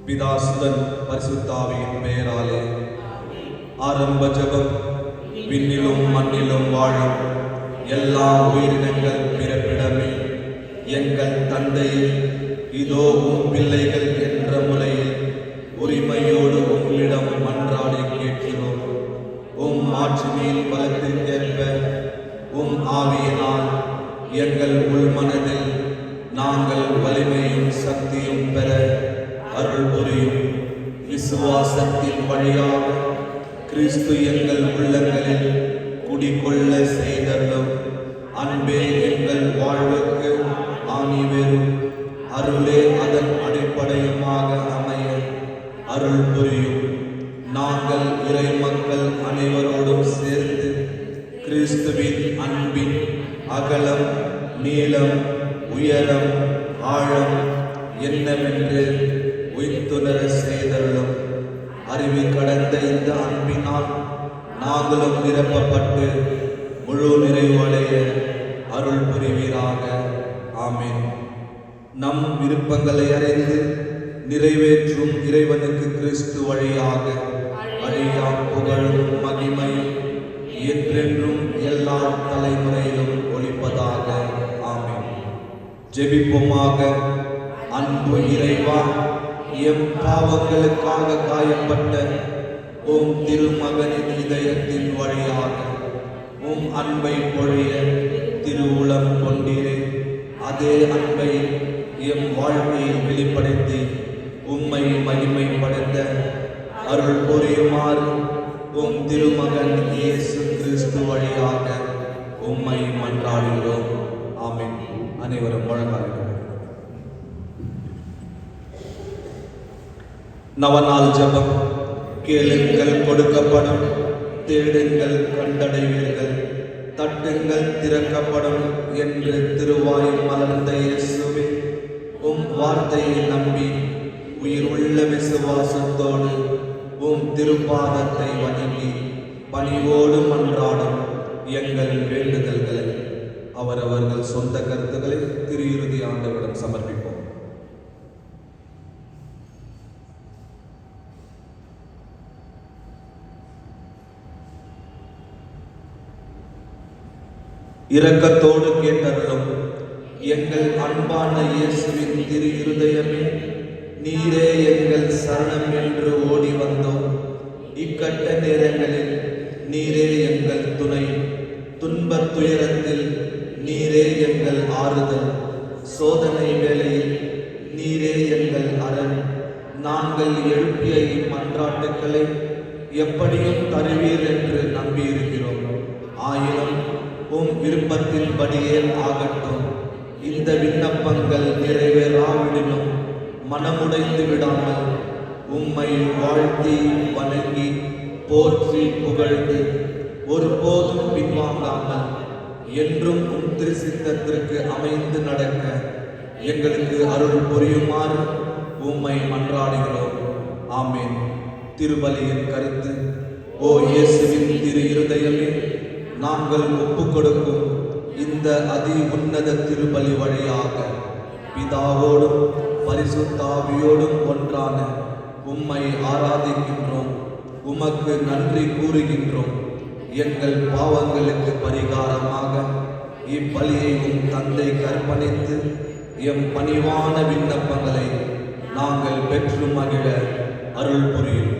பிதாசுதன் பரிசுத்தாவியின் பெயராலே. ஆரம்ப ஜெபம். விண்ணிலும் மண்ணிலும் வாழும் எல்லா உயிரினங்கள் பிறப்பிடமே, எங்கள் தந்தையே, இதோ உம் பிள்ளைகள் என்ற முறையில் உரிமையோடு உம்மிடம் மன்றாடி கேட்கிறோம். உம் மாட்சிமையின் பலத்திற்கேற்ப உம் ஆவியினால் எங்கள் உள்மனதில் நாங்கள் வலிமையும் சக்தியும் பெற அருள் புரியும். விசுவாசத்தின் வழியாக கிறிஸ்து எங்கள் உள்ளங்களில் குடிகொள்ள செய்தருளும். அன்பே எங்கள் வாழ்வுக்கு ஆணிவேரும், அருளே அதன் அடிப்படையுமாக அமைய அருள் புரியும். நாங்கள் இறை மக்கள் அனைவரோடும் சேர்ந்து கிறிஸ்துவின் அன்பின் அகலம், நீளம், உயரம், ஆழம் என்னவென்று உய்த்துணர செய்தருளும். அறிவு கடந்த இந்த அன்பினால் நாங்களும் நிரப்பப்பட்டு முழு நிறைவடைய அருள் புரிவீராக. ஆமென். நம் விருப்பங்களை அறிந்து நிறைவேற்றும் இறைவனுக்கு கிறிஸ்து வழியாக அழியா புகழும் மகிமையும் என்றென்றும் எல்லா தலைமுறையிலும் ஒளிப்பதாக. ஆமென். ஜெபிப்போமாக. அன்பு இறைவா, எம் பாவங்களுக்காக காயப்பட்ட உம் திருமகனின் இதயத்தின் வழியாக உம் அன்பை பொழிய திருவுளம் கொண்டீரே. அதே அன்பை எம் வாழ்க்கையில் வெளிப்படுத்தி உம்மை மகிமைப்படுத்த அருள் புரியுமாறு உம் திருமகன் இயேசு கிறிஸ்து வழியாக உம்மை மன்றாடுகிறோம். ஆமென். அனைவரும் முழங்காலிடுங்கள். நவநாள் ஜெபம். கேளுங்கள் கொடுக்கப்படும், தேடுங்கள் கண்டடைவீர்கள், தட்டுங்கள் திறக்கப்படும் என்று திருவாய் மலர்ந்த இயேசுவே, உம் வார்த்தையை நம்பி உயிர் உள்ள விசுவாசத்தோடு உம் திருப்பாதத்தை வணங்கி பணிவோடு மன்றாடும் எங்கள் வேண்டுதல்களை அவரவர்கள் சொந்த கருத்துக்களை திரு இறுதி ஆண்டவரிடம் சமர்ப்பிப்போம். இரக்கத்தோடு கேட்டருளும் எங்கள் அன்பான இயேசுவின் திரு இருதயமே, நீரே எங்கள் சரணம் என்று ஓடி வந்தோம். இக்கட்ட நேரங்களில் நீரே எங்கள் துணை, துன்பத் துயரத்தில் நீரே எங்கள் ஆறுதல், சோதனை வேளையில் நீரே எங்கள் அரண். நாங்கள் எழுப்பிய இம்மன்றாட்டுக்களை எப்படியும் தருவீர் என்று நம்பியிருக்கிறோம். ஆயினும் உம் விருப்பத்தின்படியே ஆகட்டும். இந்த விண்ணப்பங்கள் நிறைவேறாவிடனும் மனமுடைந்து விடாமல் உம்மை வாழ்த்தி வணங்கி போற்றி புகழ்ந்து ஒருபோதும் பின்வாங்காமல் என்றும் உம் திருச்சித்தத்திற்கு அமைந்து நடக்க எங்களுக்கு அருள் புரியுமாறு உம்மை மன்றாடுகிறோம். ஆமென். திருபலியின் கருத்து. ஓ இயேசுவின் திரு இருதயமே, நாங்கள் ஒப்புக் கொடுக்கும் இந்த அதி உன்னத திருபலி வழியாக பிதாவோடும் பரிசுத்தாவியோடும் ஒன்றான உம்மை ஆராதிக்கின்றோம், உமக்கு நன்றி கூறுகின்றோம். எங்கள் பாவங்களுக்கு பரிகாரமாக இப்பலியை உம் தந்தைக்கு அர்ப்பணித்து எம் பணிவான விண்ணப்பங்களை நாங்கள் பெற்று மகிழ அருள் புரியும்.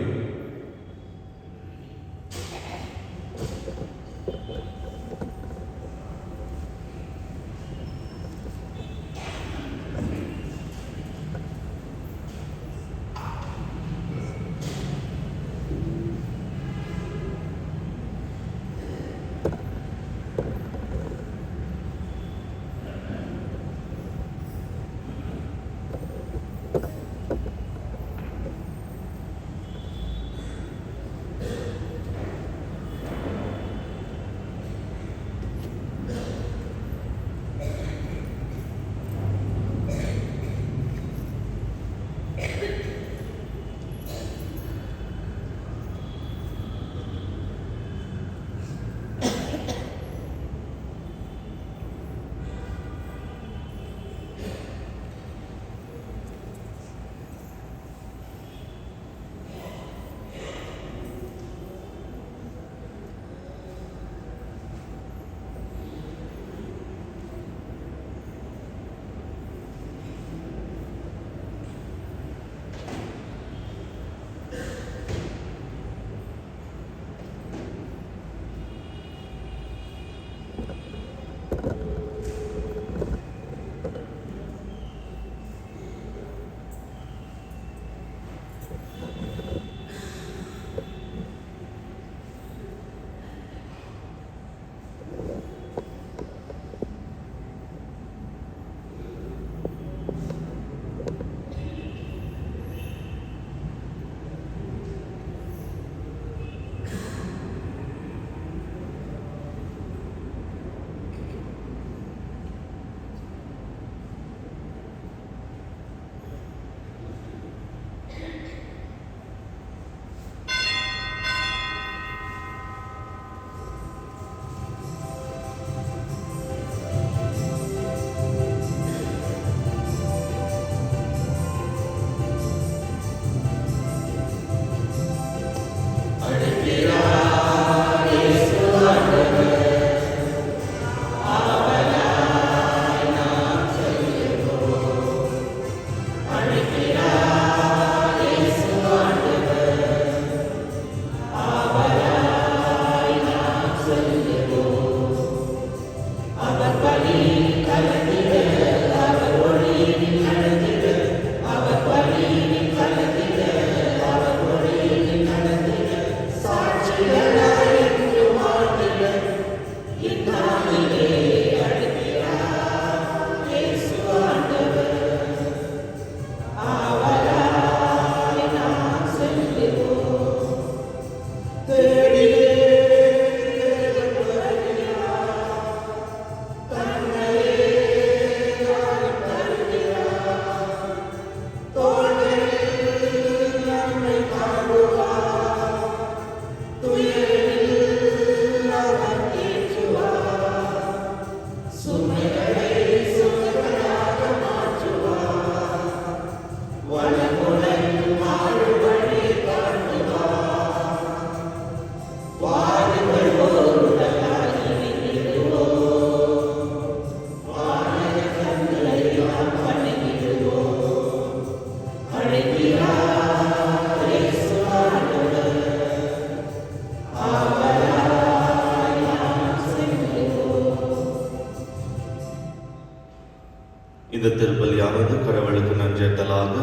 இந்த திருப்பலியானது கடவுளுக்கு நன்றியதலாக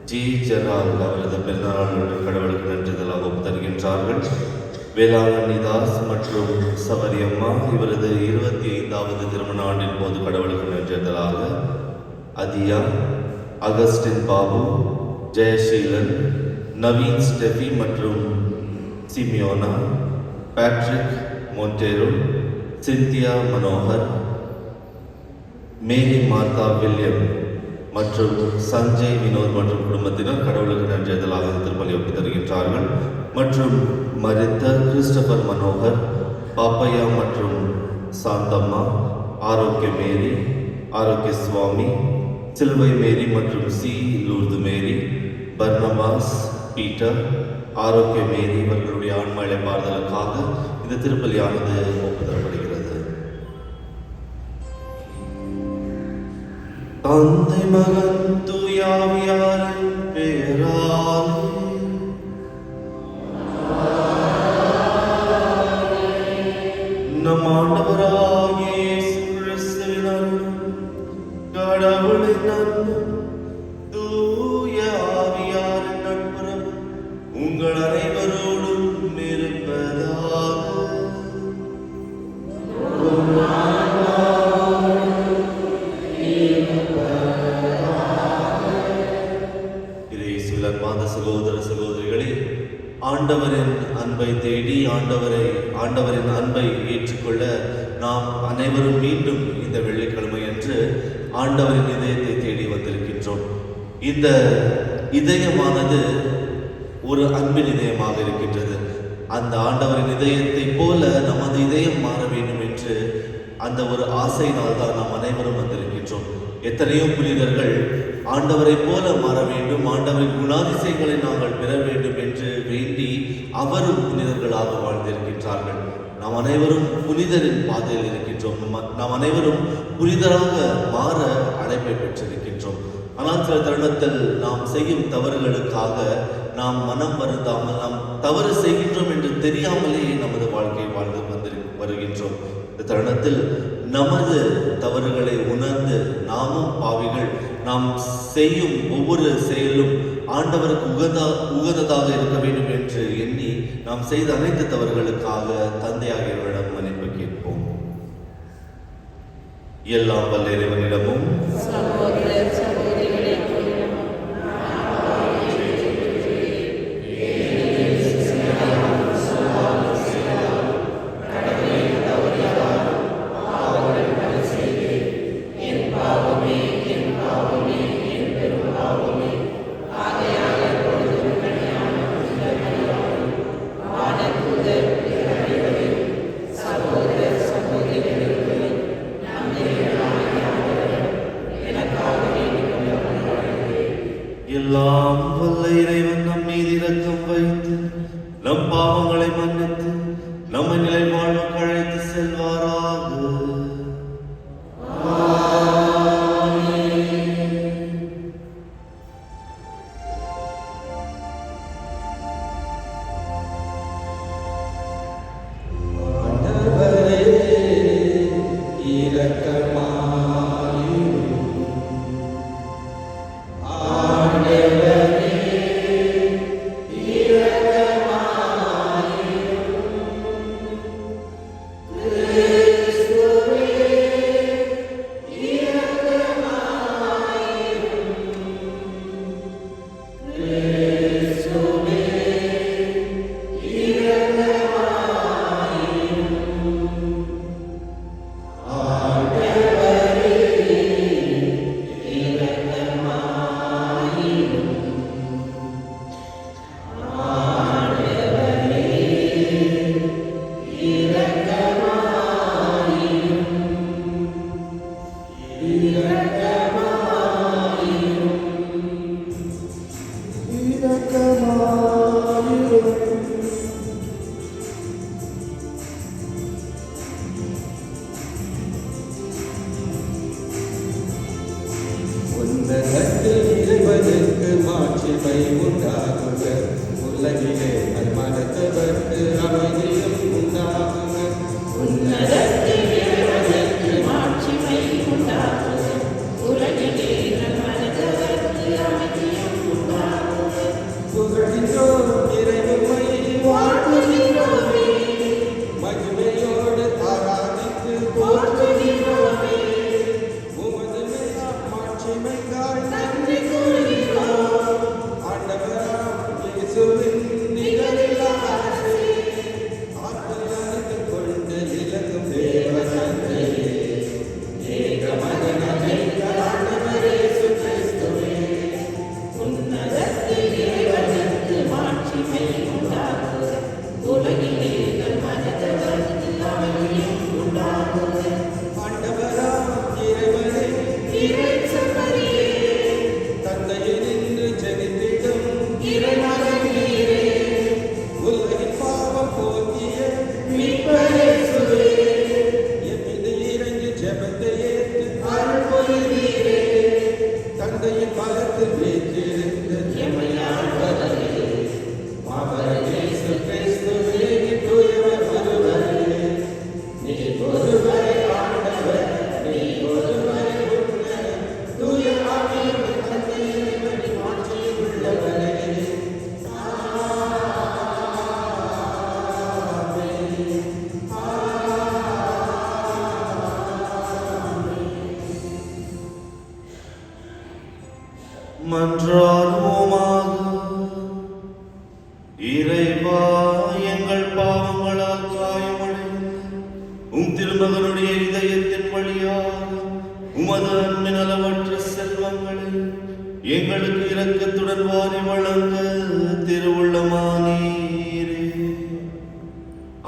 ஜி ஜெரால் அவரது பிறந்தநாள் கடவுளுக்கு நன்றிதலாக தருகின்றார்கள். வேளாங்கண்ணி தாஸ் மற்றும் சபரியம்மா இவரது 25வது திருமண ஆண்டின் போது கடவுளுக்கு நன்றியதலாக அதியா, அகஸ்டின் பாபு, ஜெயசீலன், நவீன் ஸ்டெஃபி மற்றும் சிமியோனா, பேட்ரிக் மோண்டேரோ, சிந்தியா மனோகர், மேரி மார்த்தா வில்லியம் மற்றும் சஞ்சய் வினோத் மற்றும் குடும்பத்தினர் கடவுளுக்கு நன்றியதலாக திருப்பலி ஒப்பு தருகின்றார்கள். மற்றும் மரித்த கிறிஸ்டபர் மனோகர், பாப்பையா மற்றும் சாந்தம்மா, ஆரோக்கிய மேரி, ஆரோக்கிய சுவாமி, சிலுவை மேரி மற்றும் சி லூர்து மேரி, பர்னபாஸ், பீட்டர், ஆரோக்கியமேறி இவர்களுடைய ஆன்ம இளைப்பாறுதலுக்காக இந்த திருப்பலியானது ஒப்புதரப்படுகிறது. தந்தை மகன் தூயாவியாரின் பெயரால் நம் ஆண்டவராகிய இயேசு கிறிஸ்துவின் அருளும் கடவுளின் அன்பும் தூய ஆவியாரின் நட்புறவும் உங்கள் அனைவரோடும் இருப்பதாக. இயேசுவில் அன்பார்ந்த சகோதர சகோதரிகளே, ஆண்டவரின் அன்பை தேடி ஆண்டவரின் அன்பை ஏற்றுக்கொள்ள நாம் அனைவரும் மீண்டும் இந்த வெள்ளிக்கிழமை அன்று ஆண்டவரின் இதயத்தை தேடி வந்திருக்கின்றோம். இந்த இதயமானது ஒரு அன்பின் இதயமாக இருக்கின்றது. அந்த ஆண்டவரின் இதயத்தை போல நமது இதயம் மாற வேண்டும் என்று அந்த ஒரு ஆசையினால் தான் நாம் அனைவரும் வந்திருக்கின்றோம். எத்தனையோ புனிதர்கள் ஆண்டவரை போல மாற வேண்டும், ஆண்டவரின் குணாதிசயங்களை நாங்கள் பெற வேண்டும் என்று வேண்டி அவரும் புனிதர்களாக வாழ்ந்திருக்கின்றார்கள். நாம் அனைவரும் புனிதரின் பாதையில் இருக்கின்றோம். நாம் அனைவரும் புனிதராக மாற அழைப்பை பெற்றிருக்கின்றோம். ஆனால் சில தருணத்தில் நாம் செய்யும் தவறுகளுக்காக நாம் மனம் வருந்தாமல் நாம் தவறு செய்கின்றோம் என்று தெரியாமலே நமது வாழ்க்கையை வாழ்ந்து வருகின்றோம். இந்த தருணத்தில் நமது தவறுகளை உணர்ந்து நாமும் பாவிகள், நாம் செய்யும் ஒவ்வொரு செயலும் ஆண்டவருக்கு உகந்ததாக இருக்க வேண்டும் என்று எண்ணி நாம் செய்த அனைத்து தவறுகளுக்காக தந்தையாகியவரிடம் மன்னிப்பு கேட்போம். எல்லாம் வல்ல இறைவனிடமும் எல்லாம் வல்ல இறைவன் நம் மீது இரக்கம் வைத்து நம் பாவங்களை மன்னித்து நம்மை நிலை வாழ்வுக்கு அழைத்து செல்வாராக.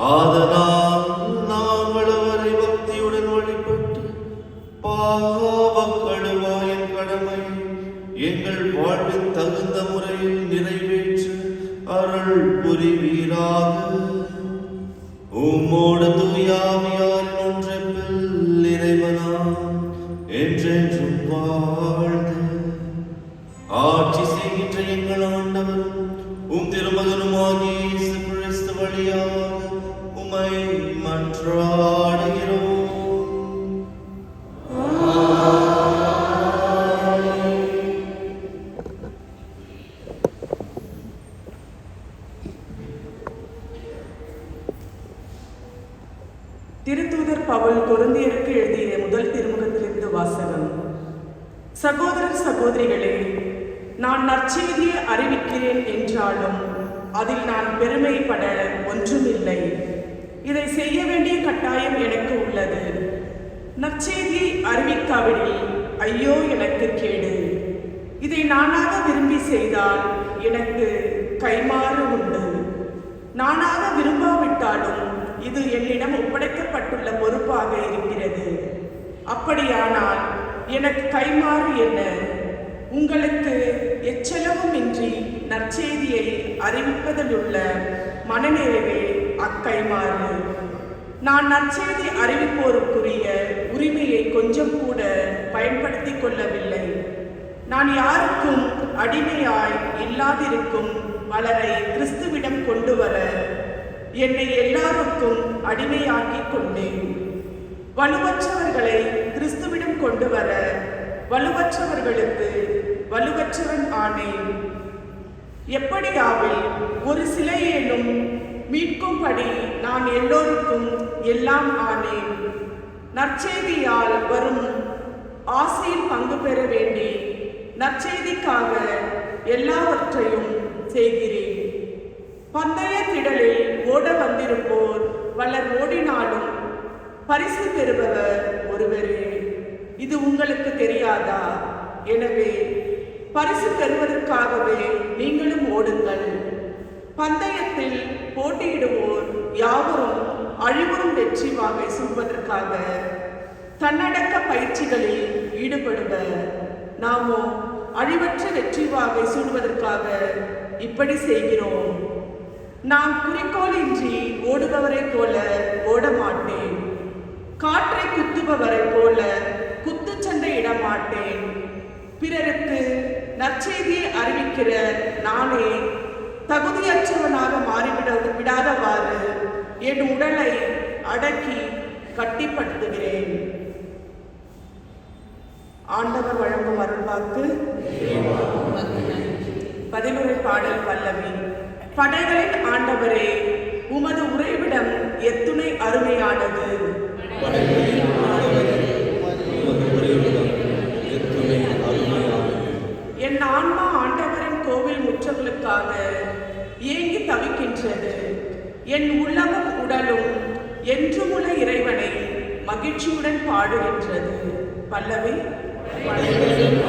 ஆதலால் நாங்கள் அவரை பக்தியுடன் வழிபட்டு பாவக்கழுவாயின் கடமை எங்கள் வாழ்வின் தகுந்த முறையில் நிறைவேற்ற அருள் புரிவீராக. உம்மோடு தூயாவியாரின் ஒன்றிப்பில் இறைவனாம் என்றென்றும் வாழ்ந்து ஆட்சி செய்கின்ற எங்கள் ஆண்டவர் உம் திருமகனுமாகிய இயேசு கிறிஸ்து வழியாக உம்மை மன்றாடுகிறோம். திருத்தூதர் பவுல் கொரிந்தியருக்கு எழுதிய முதல் திருமுகத்திலிருந்து வாசகம். சகோதரர் சகோதரிகளே, நான் நற்செய்தியை அறிவிக்கிறேன் என்றாலும் அதில் நான் பெருமைப்பட ஒன்றுமில்லை. இதை செய்ய வேண்டிய கட்டாயம் எனக்கு உள்ளது. நற்செய்தியை அறிவிக்காவிடில் ஐயோ எனக்கு கேடு. இதை நானாக விரும்பி செய்தால் எனக்கு கைமாறு உண்டு. நானாக விரும்பாவிட்டாலும் இது என்னிடம் ஒப்படைக்கப்பட்டுள்ள பொறுப்பாக இருக்கிறது. அப்படியானால் எனக்கு கைமாறு என்ன? உங்களுக்கு எச்சலவும் இன்றி நற்செய்தியை அறிவிப்பதிலுள்ள மனநிறைவே அக்கைமாறு. நான் நற்செய்தி அறிவிப்போருக்குரிய உரிமையை கொஞ்சம் கூட பயன்படுத்தி கொள்ளவில்லை. நான் யாருக்கும் அடிமையாய் இல்லாதிருக்கும் பலரை கிறிஸ்துவிடம் கொண்டு வர என்னை எல்லாருக்கும் அடிமையாக்கி கொண்டேன். வலுவற்றவர்களை கிறிஸ்துவிடம் கொண்டு வர வலுவற்றவர்களுக்கு வலுவற்றவன் ஆனேன். எப்படியாவில் ஒரு சிலையேனும் மீட்கும்படி நான் எல்லோருக்கும் எல்லாம் ஆனேன். நற்செய்தியால் வரும் ஆசையில் பங்கு பெற வேண்டி நற்செய்திக்காக எல்லாவற்றையும் செய்கிறேன். பந்தய திடலில் ஓட வந்திருப்போர் பலர் ஓடினாலும் பரிசு பெறுபவர் ஒருவரே. இது உங்களுக்கு தெரியாதா? எனவே பரிசு பெறுவதற்காகவே நீங்களும் ஓடுங்கள். பந்தயத்தில் போட்டியிடுவோர் யாவரும் அழிவுறும் வெற்றி வாகை சூழ்வதற்காக தன்னடக்க பயிற்சிகளில் ஈடுபடுவர். நாமோ அழிவற்ற வெற்றி வாகை சூடுவதற்காக இப்படி செய்கிறோம். நான் குறிக்கோளின்றி ஓடுபவரை போல ஓட மாட்டேன். காற்றை குத்துபவரை போல குத்துச்சண்டை இட மாட்டேன். பிறருக்கு நற்செய்தியை அறிவிக்கிற நானே தகுதியற்றவனாக விடாதவாறு என் உடலை அடக்கி கட்டிப்படுத்துகிறேன். ஆண்டவர் வழங்கும் அருள்வாக்கு. பதிலுரை பாடல் பல்லவி. படைகளின் ஆண்டவரே, உமது உறைவிடம் எத்துணை அருமையானது. என் ஆன்மா ஆண்டவரின் கோவில் முற்றங்களுக்காக ஏங்கி தவிக்கின்றது. என் உள்ளமும் உடலும் என்றுமுள்ள இறைவனை மகிழ்ச்சியுடன் பாடுகின்றது. பல்லவி. படைகளின்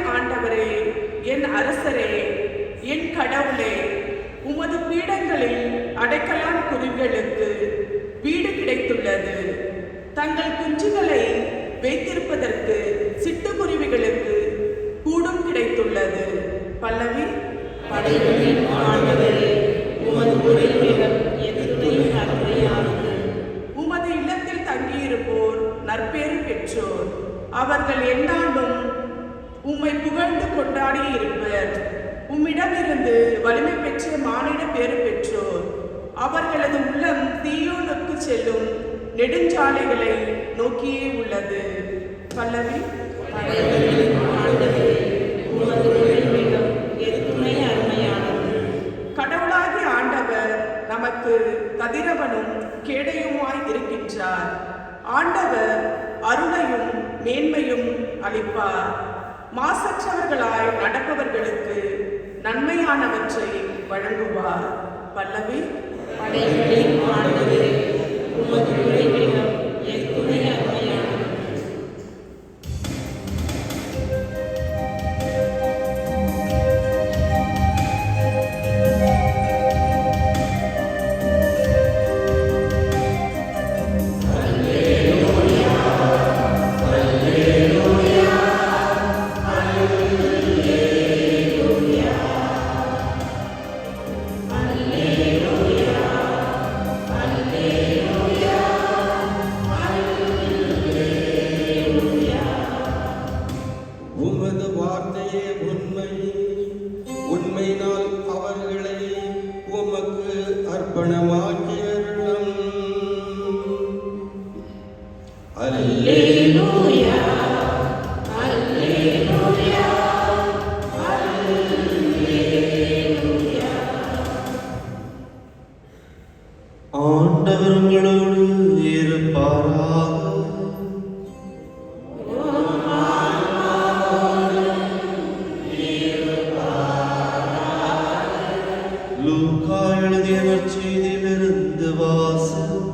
ஆண்டவரே, என் அரசரே, என் கடவுளே, உமது பீடங்களில் அடைக்கலான் குருவிகளுக்கு வீடு கிடைத்துள்ளது. தங்கள் குஞ்சுகளை வைத்திருப்பதற்கு சிட்டுக்குருவிகளுக்கு கூடும் கிடைத்துள்ளது. பல்லவி. படைகளின் ஆண்டவரே, உமது உறைவிடம் எத்துணை அருமையானது. உமது இல்லத்தில் தங்கியிருப்போர் நற்பேறு பெற்றோர். அவர்கள் எந்நாளும் உம்மை புகழ்ந்து கொண்டாடி இருப்பர். உம்மிடமிருந்து வலிமை பெற்ற மானிட பேறு பெற்றோர். அவர்களது உள்ளம் தீயோனுக்கு செல்லும் நெடுஞ்சாலைகளை நோக்கியே உள்ளது. பல்லவி. கடவுளாகிய ஆண்டவர் நமக்கு கதிரவனும் கேடயமாய் இருக்கின்றார். ஆண்டவர் அருளையும் மேன்மையும் அளிப்பார். மாசற்றவர்களாய் நடப்பவர்களுக்கு நன்மையானவற்றை வழங்குவார். பல்லவி. கருணையினால் அவர்களை உமக்கு அர்ப்பணமாக்கி அருளும். அல்லேலூயா அல்லேலூயா அல்லேலூயா. ஆண்டவர் உங்களோடு இருப்பாராக. லூக்கா எழுதிய நற்செய்தியிலிருந்து வாசகம்.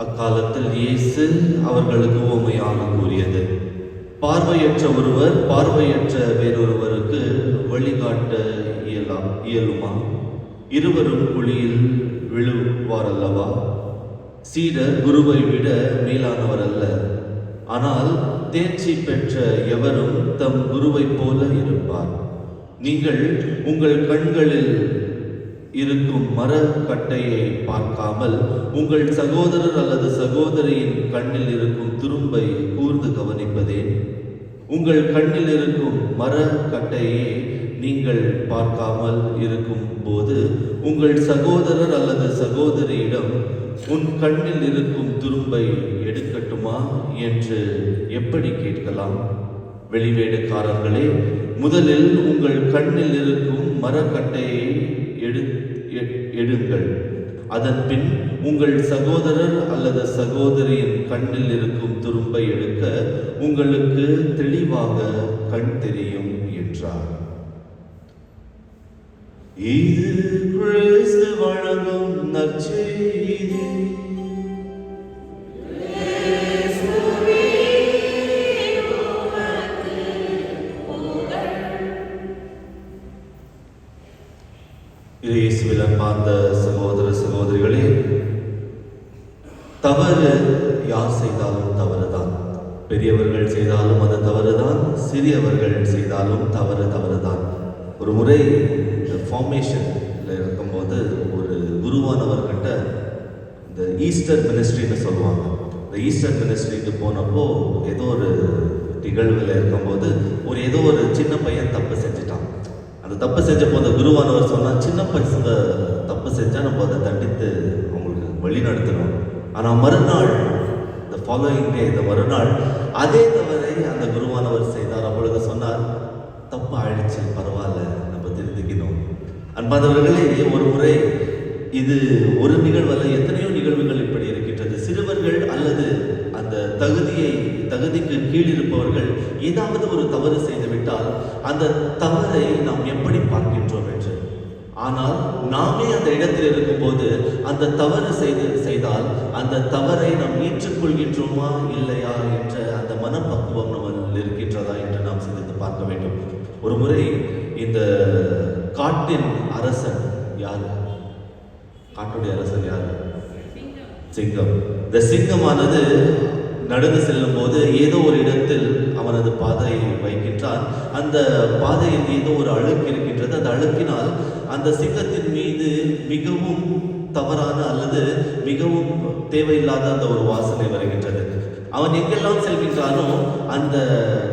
அக்காலத்தில் இயேசு அவர்களுக்கு உவமையாக கூறியது. பார்வையற்ற ஒருவர் பார்வையற்ற வேறொருவருக்கு வழிகாட்ட இயலுமா? இருவரும் குழியில் விழுவாரல்லவா? சீடர் குருவை விட மேலானவர் அல்ல. ஆனால் தேர்ச்சி பெற்ற எவரும் தம் குருவைப் போல இருப்பார். நீங்கள் உங்கள் கண்களில் இருக்கும் மரக்கட்டையை பார்க்காமல் உங்கள் சகோதரர் அல்லது சகோதரியின் கண்ணில் இருக்கும் துரும்பை கூர்ந்து கவனிப்பதே. உங்கள் கண்ணில் இருக்கும் மரக்கட்டையை நீங்கள் பார்க்காமல் இருக்கும் போது உங்கள் சகோதரர் அல்லது சகோதரியிடம் உன் கண்ணில் இருக்கும் துரும்பை எடுக்கட்டுமா என்று எப்படி கேட்கலாம்? வெளிவேடுக்காரர்களே, முதலில் உங்கள் கண்ணில் இருக்கும் மரக்கட்டையை எடுங்கள். அதன் பின் உங்கள் சகோதரர் அல்லது சகோதரியின் கண்ணில் இருக்கும் துரும்பை எடுக்க உங்களுக்கு தெளிவாக கண் தெரியும் என்றார். இது கிறிஸ்து வழங்கும் நற்செய்தி. இயேசுவில் அன்பார்ந்த சகோதர சகோதரிகளே, தவறு யார் செய்தாலும் தவறுதான். பெரியவர்கள் செய்தாலும் அது தவறுதான், சிறியவர்கள் செய்தாலும் தவறுதான். ஒரு முறை ஃபார்மேஷன்ல இருக்கும்போது ஒரு குருவானவர்கிட்ட இந்த ஈஸ்டர் மினிஸ்ட்ரின்னு சொல்லுவாங்க. இந்த ஈஸ்டர் மினிஸ்ட்ரிக்கு போனப்போ ஏதோ ஒரு நிகழ்வில் இருக்கும்போது ஏதோ ஒரு சின்ன பையன் தப்பு செஞ்சுட்டான். அந்த தப்பு செஞ்சப்போ அந்த குருவானவர் சொன்னால், சின்ன பசங்க தப்பு செஞ்சால் நம்ம அதை தண்டித்து அவங்களுக்கு வழி நடத்தணும். ஆனால் மறுநாள் இந்த ஃபாலோயிங் டே, இந்த மறுநாள் அதே தவறை அந்த குருவானவர் செய்தார். அப்பொழுது சொன்னார், தப்பு ஆயிடுச்சு, பரவாயில்ல, நம்ம திருத்திக்கணும். அன்பானவர்களே, ஒரு முறை இது ஒரு நிகழ்வல்ல, எத்தனையோ நிகழ்வுகள் இப்படி இருக்கின்றது. சிறுவர்கள் அல்லது அந்த தகுதிக்கு கீழ் இருப்பவர்கள் ஏதாவது ஒரு தவறு செய்துவிட்டால் அந்த தவறை நாம் எப்படி பார்க்கின்றோம் என்று. ஆனால் நாமே அந்த இடத்தில் இருக்கும்போது அந்த தவறு செய்தால் அந்த தவறை நாம் ஏற்றுக்கொள்கின்றோமா இல்லையா என்ற அந்த மனப்பக்குவம் நம்மில் இருக்கின்றதா என்று நாம் சிந்தித்து பார்க்க வேண்டும். ஒரு முறை இந்த காட்டின் அரசன் யாரு? காட்டுடைய அரசன் யாரு? சிங்கம். இந்த சிங்கமானது நடந்து செல்லும் போது ஏதோ ஒரு இடத்தில் அவனது பாதையை வைக்கின்றான். அந்த பாதையில் ஏதோ ஒரு அழுக்கு இருக்கின்றது. அந்த அழுக்கினால் அந்த சிங்கத்தின் மீது மிகவும் தவறான அல்லது மிகவும் தேவையில்லாத அந்த ஒரு வாசனை வருகின்றது. அவன் எங்கெல்லாம் செல்கின்றானோ அந்த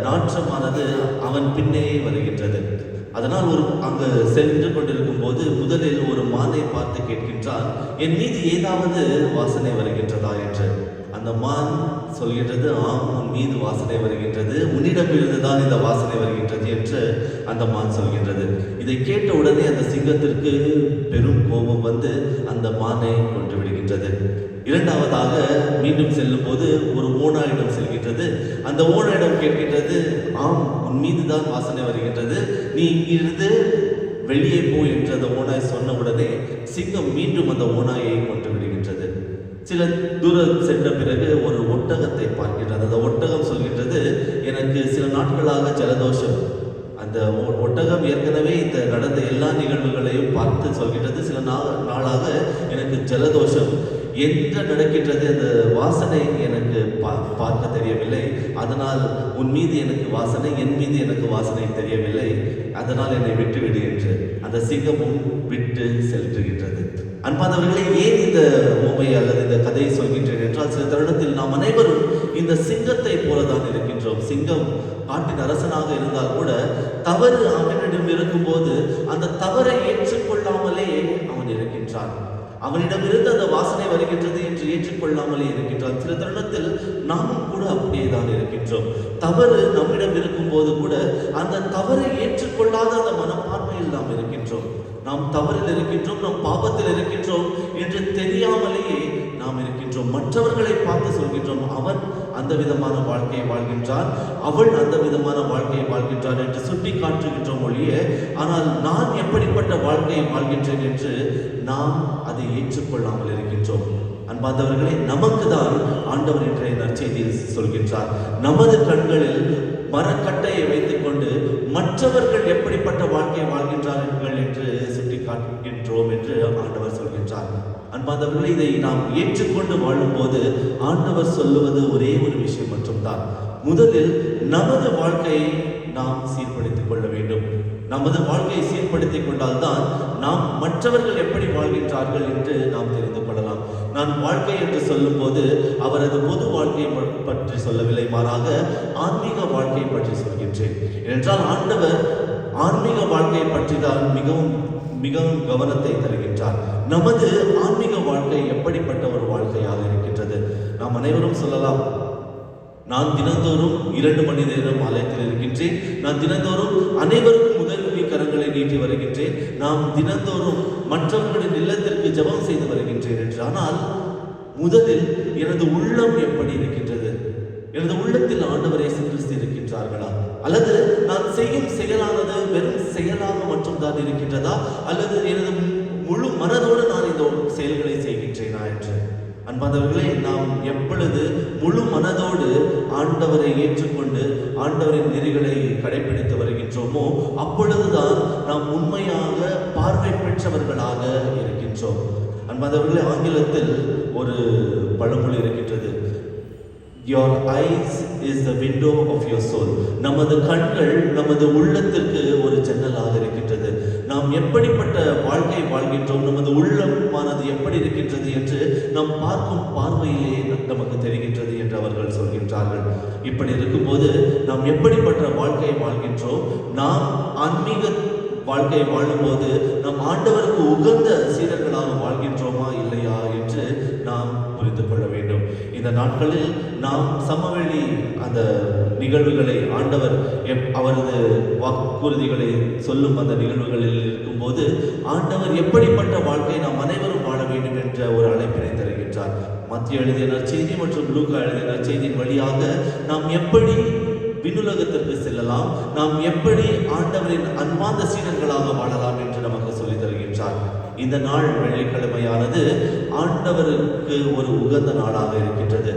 நாற்றமானது அவன் பின்னே வருகின்றது. அதனால் அங்கு சென்று கொண்டிருக்கும் போது முதலில் ஒரு மானை பார்த்து கேட்கின்றான், என் மீது ஏதாவது வாசனை வருகின்றதா என்று. அந்த மான் சொல்கின்றது, ஆம், உன் மீது வாசனை வருகின்றது, உன்னிடமிருந்துதான் இந்த வாசனை வருகின்றது என்று அந்த மான் சொல்கின்றது. இதை கேட்ட உடனே அந்த சிங்கத்திற்கு பெரும் கோபம் வந்து அந்த மானை கொன்று விடுகின்றது. இரண்டாவதாக மீண்டும் செல்லும் போது ஒரு ஓநாயிடம் செல்கின்றது. அந்த ஓநாயிடம் கேட்கின்றது, ஆம், உன் மீது தான் வாசனை வருகின்றது, நீ இங்கிருந்து வெளியே போ என்று அந்த ஓநாய் சொன்ன உடனே சிங்கம் மீண்டும் அந்த ஓநாயை கொன்று விடுகின்றது. சில தூரம் சென்ற பிறகு ஒரு ஒட்டகத்தை பார்க்கின்றது. அந்த ஒட்டகம் சொல்கின்றது, எனக்கு சில நாட்களாக ஜலதோஷம். அந்த ஒட்டகம் ஏற்கனவே இந்த நடந்த எல்லா நிகழ்வுகளையும் பார்த்து சொல்கின்றது, சில நாளாக எனக்கு ஜலதோஷம். என்ன நடக்கின்றது, அந்த வாசனை எனக்கு பார்க்க தெரியவில்லை, அதனால் உன் மீது எனக்கு வாசனை, என் மீது எனக்கு வாசனை தெரியவில்லை, அதனால் என்னை விட்டுவிடு என்று அந்த சிங்கமும் விட்டு செல்கின்றது. அன்பானவர்களே, ஏன் இந்த உண்மை அல்லது இந்த கதையை சொல்கின்றேன் என்றால், சில தருணத்தில் நாம் அனைவரும் சிங்கம் காட்டின் அரசனாக இருந்தால் கூட தவறு அவனிடம் இருக்கும்போது அந்த தவறை ஏற்றுக்கொள்ளாமலே அவன் இருக்கின்றான். அவனிடமிருந்து அந்த வாசனை வருகின்றது என்று ஏற்றுக்கொள்ளாமலே இருக்கின்றான். சில தருணத்தில் நாமும் கூட அப்படியேதான் இருக்கின்றோம். தவறு நம்மிடம் இருக்கும்போது கூட அந்த தவறை ஏற்றுக்கொள்ளாத அந்த மனப்பான்மையில் நாம் இருக்கின்றோம். நாம் தவறில் இருக்கின்றோம், நாம் பாவத்தில் இருக்கின்றோம் என்று தெரியாமலேயே நாம் இருக்கின்றோம். மற்றவர்களை பார்த்து சொல்கின்றோம், அவன் அந்த விதமான வாழ்க்கையை வாழ்கின்றான், அவள் அந்த விதமான வாழ்க்கையை வாழ்கின்றான் என்று சுட்டி காட்டுகின்றோம் ஒழிய, ஆனால் நான் எப்படிப்பட்ட வாழ்க்கையை வாழ்கின்றேன் என்று நாம் அதை ஏற்றுக்கொள்ளாமல் இருக்கின்றோம். அன்பார்ந்தவர்களே, நமக்கு தான் ஆண்டவர் இன்றைய நற்செய்தியில் சொல்கின்றார், நமது கண்களில் மரக்கட்டையை வைத்துக் கொண்டு மற்றவர்கள் எப்படிப்பட்ட வாழ்க்கையை வாழ்கின்றார்கள் என்று சுட்டி காட்டுகின்றோம் என்று ஆண்டவர் சொல்கின்றார். அன்பார்ந்தவர்களே, இதை நாம் ஏற்றுக்கொண்டு வாழும்போது ஆண்டவர் சொல்லுவது ஒரே ஒரு விஷயம் மட்டும்தான். முதலில் நமது வாழ்க்கையை நாம் சீர்படுத்திக் கொள்ள வேண்டும். நமது வாழ்க்கையை சீர்படுத்திக் கொண்டால்தான் நாம் மற்றவர்கள் எப்படி வாழ்கின்றார்கள் என்று நாம் தெரிந்து கொள்ளலாம். நான் வாழ்க்கை என்று சொல்லும் போது அவரது பொது வாழ்க்கையை பற்றி சொல்லவில்லை, மாறாக ஆன்மீக வாழ்க்கையை பற்றி சொல்கின்றேன். என்றால் ஆண்டவர் ஆன்மீக வாழ்க்கையை பற்றி தான் மிகவும் மிகவும் கவனத்தை தருகின்றார். நமது ஆன்மீக வாழ்க்கை எப்படிப்பட்ட ஒரு வாழ்க்கையாக இருக்கின்றது? நாம் அனைவரும் சொல்லலாம், நான் தினந்தோறும் 2 மணி நேரம் ஆலயத்தில் இருக்கின்றேன், நான் தினந்தோறும் அனைவருக்கும் உதவி கரங்களை நீட்டி வருகின்றேன், நாம் தினந்தோறும் மற்றவர்களின் இல்லத்திற்கு ஜெபம் செய்து வருகின்றேன் என்று. ஆனால் முதலில் எனது உள்ளம் எப்படி இருக்கின்றது? எனது உள்ளத்தில் ஆண்டவர் இயேசு கிறிஸ்து இருக்கின்றார்களா? அல்லது நான் செய்யும் செயலானது வெறும் செயலாக மட்டும்தான் இருக்கின்றதா? அல்லது எனது முழு மனதோடு நான் இந்த செயல்களை செய்கின்றேனா என்று. அன்பார்ந்தவர்களே, நாம் எப்பொழுது முழு மனதோடு ஆண்டவரை ஏற்றுக்கொண்டு ஆண்டவரின் நெறிகளை கடைபிடித்து வருகின்றோமோ அப்பொழுதுதான் நாம் உண்மையாக பார்வை பெற்றவர்களாக இருக்கின்றோம். அன்பார்ந்தவர்களே, ஆங்கிலத்தில் ஒரு பழமொழி இருக்கின்றது, your eyes is the window of your soul. நமது கண்கள் நமது உள்ளத்திற்கு ஒரு ஜன்னலாக இருக்கின்றது. நாம் எப்படிப்பட்ட வாழ்க்கை வாழ்கின்றோம், நமது உள்ளமானது எப்படி இருக்கின்றது என்று நாம் பார்க்கும் பார்வையிலே நமக்கு தெரிகின்றது என்று அவர்கள் சொல்கின்றார்கள். இப்படி இருக்கும்போது நாம் எப்படிப்பட்ட வாழ்க்கையை வாழ்கின்றோம், நாம் ஆன்மீக வாழ்க்கையை வாழும்போது நம் ஆண்டவருக்கு உகந்த சீடர்களாக வாழ்கின்றோமா இல்லையா என்று நாம் புரிந்து கொள்ள வேண்டும். இந்த நாட்களில் நாம் சமவெளி அந்த நிகழ்வுகளை ஆண்டவர் அவரது வாக்குறுதிகளை சொல்லும் அந்த நிகழ்வுகளில் இருக்கும்போது ஆண்டவர் எப்படிப்பட்ட வாழ்க்கையை நாம் அனைவரும் வாழ வேண்டும் என்ற ஒரு அழைப்பினை தருகின்றார். மத்திய எழுதிய நற்செய்தி மற்றும் லூக்கா எழுதிய நற்செய்தியின் வழியாக நாம் எப்படி விண்ணுலகத்திற்கு செல்லலாம், நாம் எப்படி ஆண்டவரின் அன்பார்ந்த சீடர்களாக வாழலாம் என்று நமக்கு சொல்லித் தருகின்றார். இந்த நாள் வெள்ளிக்கிழமையானது ஆண்டவருக்கு ஒரு உகந்த நாளாக இருக்கின்றது.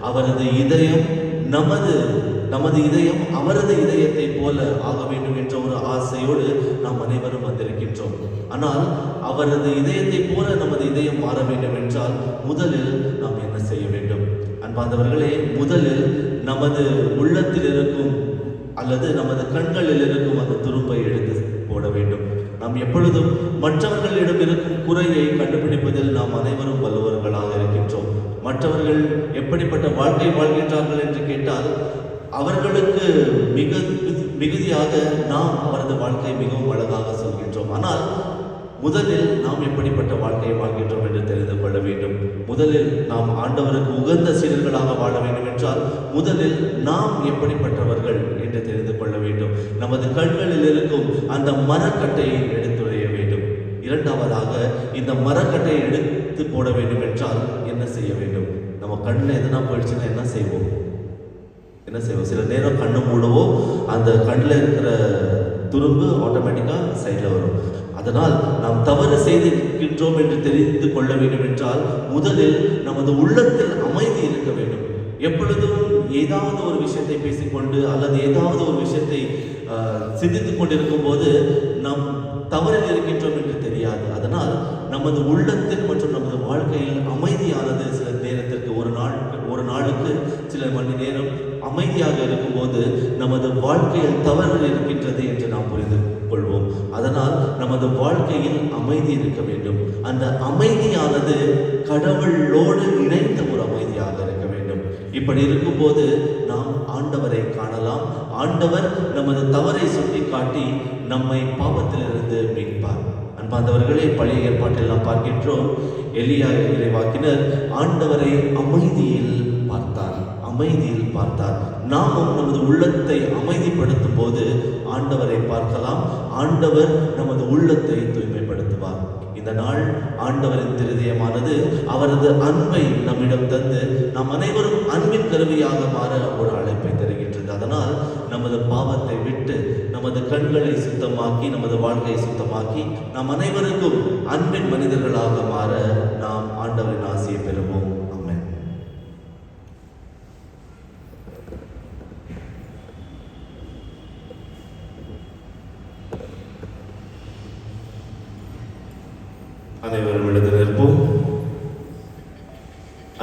அவரது இதயம் நமது இதயம் அவரது இதயத்தை போல ஆக வேண்டும் என்ற ஒரு ஆசையோடு நாம் அனைவரும் வந்திருக்கின்றோம். ஆனால் அவரது இதயத்தை போல நமது இதயம் மாற வேண்டும் என்றால் முதலில் நாம் என்ன செய்ய வேண்டும்? அன்பார்ந்தவர்களே, முதலில் நமது உள்ளத்தில் இருக்கும் அல்லது நமது கண்களில் இருக்கும் அந்த துரும்பை எடுத்து போட வேண்டும். நாம் எப்பொழுதும் மற்றவர்களிடம் இருக்கும் குறையை கண்டுபிடிப்பதில் நாம் அனைவரும் வல்லவர்களாக இருக்கின்றோம். மற்றவர்கள் எப்படிப்பட்ட வாழ்க்கை வாழ்கின்றார்கள் என்று கேட்டால் அவர்களுக்கு மிகுதியாக நாம் அவரது வாழ்க்கை மிகவும் அழகாக சொல்கின்றோம். ஆனால் முதலில் நாம் எப்படிப்பட்ட வாழ்க்கையை வாழ்கின்றோம் என்று தெரிந்து கொள்ள வேண்டும். முதலில் நாம் ஆண்டவருக்கு உகந்த சீடர்களாக வாழ வேண்டும் என்றால் முதலில் நாம் எப்படிப்பட்டவர்கள் என்று தெரிந்து கொள்ள வேண்டும். நமது கண்களில் இருக்கும் அந்த மரக்கட்டையை எடுத்துடைய வேண்டும். இரண்டாவதாக இந்த மரக்கட்டையை எடுத்து போட வேண்டும் என்றால் என்ன செய்ய வேண்டும்? நம்ம கண்ணில் எதனா போயிடுச்சுன்னா என்ன செய்வோம்? சில நேரம் கண்ணு மூடவோ அந்த கண்ணில் இருக்கிற துரும்பு ஆட்டோமேட்டிக்காக சைடில் வரும். அதனால் நாம் தவறு செய்திருக்கின்றோம் என்று தெரிந்து கொள்ள வேண்டும் என்றால் முதலில் நமது உள்ளத்தில் அமைதி இருக்க வேண்டும். எப்பொழுதும் ஏதாவது ஒரு விஷயத்தை பேசிக்கொண்டு அல்லது ஏதாவது ஒரு விஷயத்தை சிந்தித்துக் கொண்டிருக்கும் போது நாம் தவறில் இருக்கின்றோம் என்று தெரியாது. அதனால் நமது உள்ளத்தில் மற்றும் நமது வாழ்க்கையில் அமைதியானது சில நேரத்திற்கு ஒரு நாளுக்கு சில மணி நேரம் அமைதியாக இருக்கும்போது நமது வாழ்க்கையில் தவறு இருக்கின்றது என்று நாம் புரிந்து கொள்வோம். அதனால் நமது வாழ்க்கையில் அமைதி இருக்க வேண்டும். அந்த அமைதியானது கடவுளோடு இணைந்த ஒரு அமைதியாக இருக்க வேண்டும். இப்படி இருக்கும்போது நாம் ஆண்டவரை காணலாம். ஆண்டவர் நமது தவறை சுட்டிக்காட்டி நம்மை பாவத்திலிருந்து மீட்பார். அன்பார்ந்தவர்களே, பழைய ஏற்பாட்டில் நாம் பார்க்கின்றோம், எலியா இறைவாக்கினர் ஆண்டவரை அமைதியில் பார்த்தார். நாமும் நமது உள்ளத்தை அமைதிப்படுத்தும் போது ஆண்டவரை பார்க்கலாம். ஆண்டவர் நமது உள்ளத்தை தூய்மைப்படுத்துவார். இந்த நாள் ஆண்டவரின் திருதயமானது அவரது அன்பை நம்மிடம் தந்து நாம் அனைவரும் அன்பின் கருவியாக மாற ஒரு அழைப்பை தருகின்றது. அதனால் நமது பாவத்தை விட்டு நமது கண்களை சுத்தமாக்கி நமது வாழ்க்கையை சுத்தமாக்கி நாம் அனைவருக்கும் அன்பின் மனிதர்களாக மாற நாம் ஆண்டவரின் ஆசியை பெறுவோம். ஆமென். அனைவரும் எழுந்து நிற்போம்.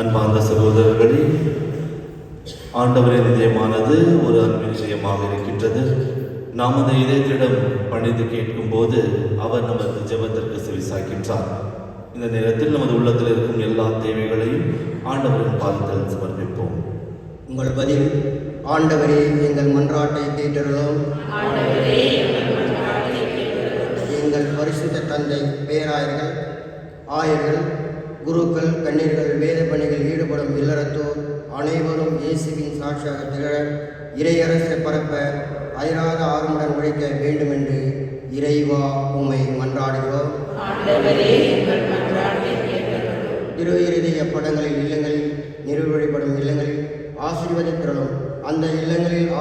அன்பார்ந்த சகோதரர்களே, ஆண்டவரின் இதயமானது ஒரு அன்பின் இதயமாக இருக்கின்றது. நாம் அந்த இதயத்திடம் பணிந்து கேட்கும் போது அவர் நமது ஜெபத்திற்கு செவிசாய்க்கின்றார். இந்த நேரத்தில் நமது உள்ளத்தில் இருக்கும் எல்லா தேவைகளையும் ஆண்டவரின் பாதத்தில் சமர்ப்பிப்போம். உங்கள் பதில்: ஆண்டவரே, எங்கள் மன்றாட்டை கேட்டருளும். எங்கள் பரிசுத்த தந்தை, பேராயர்கள், ஆயர்கள், குருக்கள், கண்ணீர்கள், வேத பணிகள் ஈடுபடும் இல்லறத்தோர் அனைவரும் இயேசுவின் சாட்சியாக திகழ இறையரசை பரப்ப அயராத ஆர்வமுடன் உழைக்க வேண்டுமென்று இறைவா உம்மை மன்றாடுகிறோம். திரு இருதய படங்களில் இல்லங்களில் நிறைவு வழிபடும் இல்லங்களில் ஆசீர்வதித்திரளும். அந்த இல்லங்களில்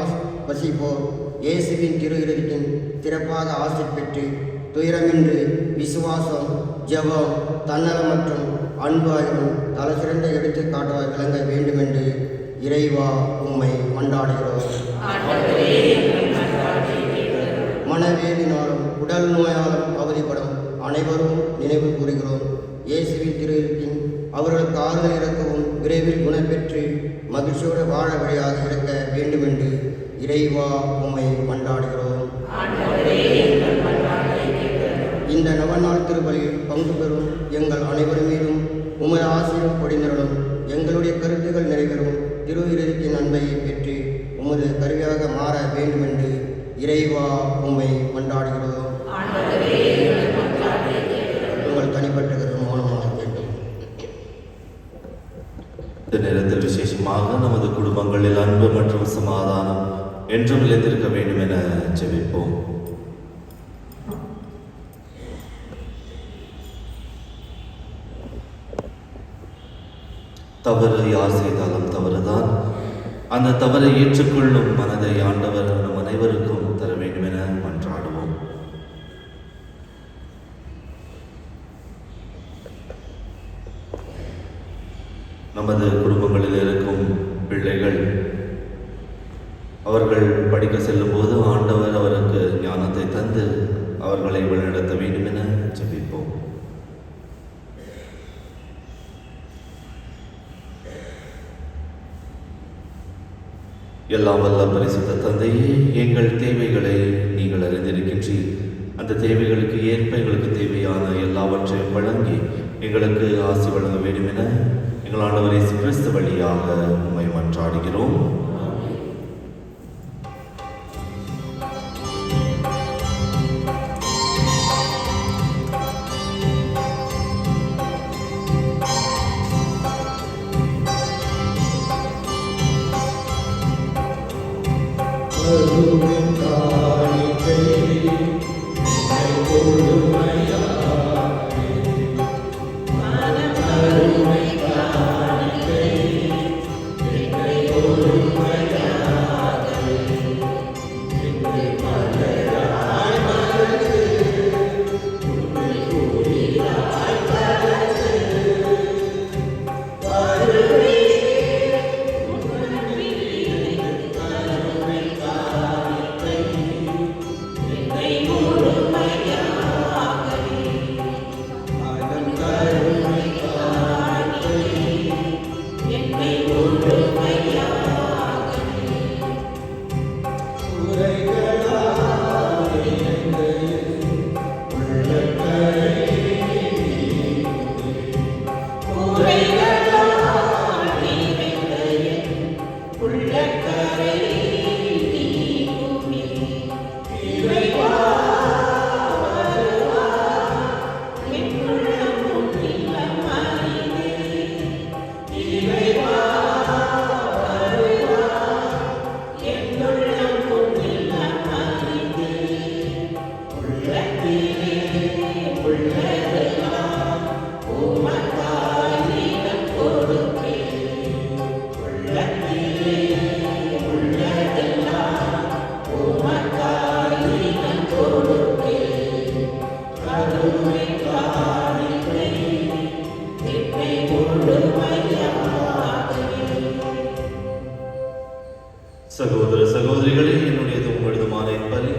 வசிப்போர் இயேசுவின் திரு இருதயத்தின் சிறப்பாக ஆசி பெற்று துயரமின்றி விசுவாசம், ஜெபம், தன்னலம் மற்றும் அன்பு ஆகியோரும் தலை சிறந்த எடுத்துக்காட்டாக விளங்க வேண்டுமென்று இறைவா உம்மை மன்றாடுகிறோம். மனவேலினாலும் உடல் நோயாலும் அவதிப்படும் அனைவரும் நினைவு கூறுகிறோம். இயேசுவின் திருவிழத்தின் அவர்களுக்கு ஆறுதல் இறக்கவும் விரைவில் குணப்பெற்று மகிழ்ச்சியோடு வாழ வழியாக இருக்க வேண்டுமென்று இறைவா உம்மை மன்றாடுகிறோம். இந்த நவநாள் திருப்பலியில் பங்கு பெறும் எங்கள் அனைவரும் மீதும் உமது ஆசீர்வாதம் பொழிந்தருளும். எங்களுடைய கருத்துக்கள் நிறைவேறும் திரு இருதயத்தின் அன்பையை பெற்று உமது கருவியாக மாற வேண்டுமென்று இறைவா உம்மை மன்றாடுகிறோம். உங்கள் தனிப்பட்ட கருத்து மௌனமாக வேண்டும். இந்த நேரத்தில் விசேஷமாக நமது குடும்பங்களில் அன்பு மற்றும் சமாதானம் என்றும் நிலைத்திருக்க வேண்டும் என ஜெபிப்போம். தவறு யார் செய்தாலும் தவறுதான். அந்த தவறை ஏற்றுக்கொள்ளும் மனதை ஆண்டவர் நம் அனைவருக்கும் தர வேண்டும் என மன்றாடுவோம். நமது குடும்பங்களில் இருக்கும் பிள்ளைகள் அவர்கள் படிக்க செல்லும் போது ஆண்டவர் அவருக்கு ஞானத்தை தந்து அவர்களை வழிநடத்த வேண்டும் என ஜெபிப்போம். எல்லாம் வல்ல பரிசுத்த தந்தையே, எங்கள் தேவைகளை நீங்கள் அறிந்திருக்கின்றீர். அந்த தேவைகளுக்கு ஏற்ப எங்களுக்கு தேவையான எல்லாவற்றையும் வழங்கி எங்களுக்கு ஆசி வழங்க வேண்டும் என எங்கள் ஆண்டவர் இயேசு கிறிஸ்து வழியாக உம்மை மன்றாடுகிறோம். உள்ளக்கரை நீக்குமே. இறைவா வருவார், என்னுள்ளம் உன்னிலம் அறிந்தே. இறைவா வருவார், என்னுள்ளம் உன்னிலம் அறிந்தே. உள்ளத்திலே உள்ளதெல்லாம் உமக்காய் நீலம் கொடுப்பேன். உள்ளத்திலே உள்ளதெல்லாம் உமக்காய் நீலம் கொடுப்பேன். கருணை காணிக்கை என்னை முழுமையாகவே. சகோதர சகோதரிகளே, என்னுடையது உங்களதுமான இப்பலி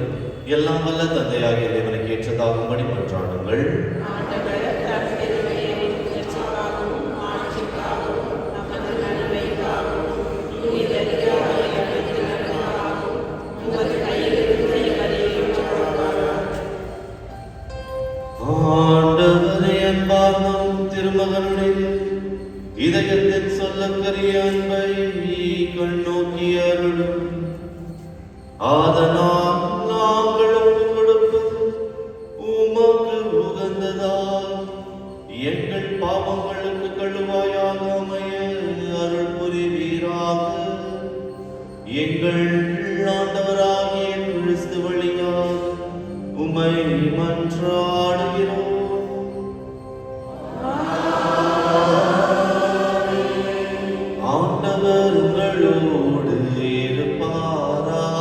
எல்லாம் வல்ல தந்தையாகிய தேவனுக்கு ஏற்றதாகும்படி மன்றாடுங்கள். ஆண்டவர் தம் திருப்பெயரின் புகழ்ச்சிக்காகவும் ஆட்சிக்காகவும் நமது நன்மைக்காகவும் உயிரிழந்தவர்களை அழைத்ததற்காகவும் உமது கையிலிருந்து எங்களை ஏற்றுக்கொள்வாராக. ஆண்டவரே, அன்பார்ந்தம் திருமகனுடைய இதயத்தின் சொல்லக்கரிய அன்பை கண்ணோக்கி அருளும். ஆதனால் நாங்கள் ஒப்புக் கொடுப்பது உமக்கு உகந்ததால் எங்கள் பாவங்களுக்கு கழுவாயாக அமைய அருள் புரிவீராக. எங்கள் ஆண்டவராகிய கிறிஸ்து வழியாக உமை மன்றாடுகிறோம். ஆண்டவர் உங்களோடு இருப்பாராக.